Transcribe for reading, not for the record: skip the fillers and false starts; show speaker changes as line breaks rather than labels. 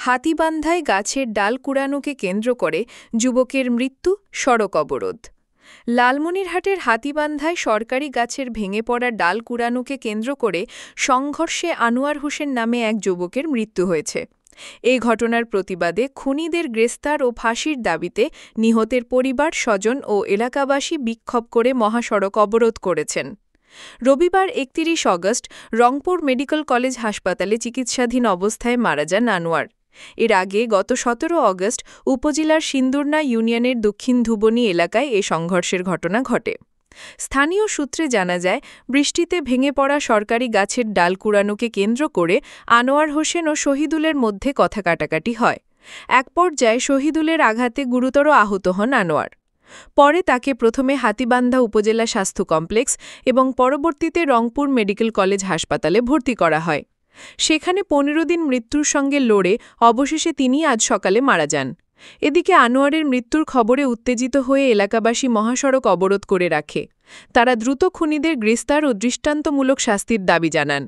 হাতীবান্ধায় গাছের ডাল কুড়ানোকে কেন্দ্র করে যুবকের মৃত্যু, সড়ক অবরোধ। লালমনিরহাটের হাতীবান্ধায় সরকারি গাছের ভেঙে পড়া ডাল কুড়ানোকে কেন্দ্র করে সংঘর্ষে আনোয়ার হোসেন নামে এক যুবকের মৃত্যু হয়েছে। এই ঘটনার প্রতিবাদে খুনিদের গ্রেফতার ও ফাঁসির দাবিতে নিহতের পরিবার, স্বজন ও এলাকাবাসী বিক্ষোভ করে মহাসড়ক অবরোধ করেছেন। রবিবার ৩১ অগস্ট রংপুর মেডিকেল কলেজ হাসপাতালে চিকিৎসাধীন অবস্থায় মারা যান আনোয়ার। এর আগে গত ১৭ অগস্ট উপজেলার সিন্দুরনা ইউনিয়নের দক্ষিণ ধুবনী এলাকায় এ সংঘর্ষের ঘটনা ঘটে। স্থানীয় সূত্রে জানা যায়, বৃষ্টিতে ভেঙে পড়া সরকারি গাছের ডাল কুড়ানোকে কেন্দ্র করে আনোয়ার হোসেন ও শহীদুলের মধ্যে কথা কাটাকাটি হয়। এক পর্যায়ে শহীদুলের আঘাতে গুরুতর আহত হন আনোয়ার। পরে তাকে প্রথমে হাতীবান্ধা উপজেলা স্বাস্থ্য কমপ্লেক্স এবং পরবর্তীতে রংপুর মেডিকেল কলেজ হাসপাতালে ভর্তি করা হয়। সেখানে ১৫ দিন মৃত্যুর সঙ্গে লড়ে অবশেষে তিনি আজ সকালে মারা যান। এদিকে আনোয়ারের মৃত্যুর খবরে উত্তেজিত হয়ে এলাকাবাসী মহাসড়ক অবরোধ করে রাখে। তারা দ্রুত খুনিদের গ্রেফতার ও দৃষ্টান্তমূলক শাস্তির দাবি জানান।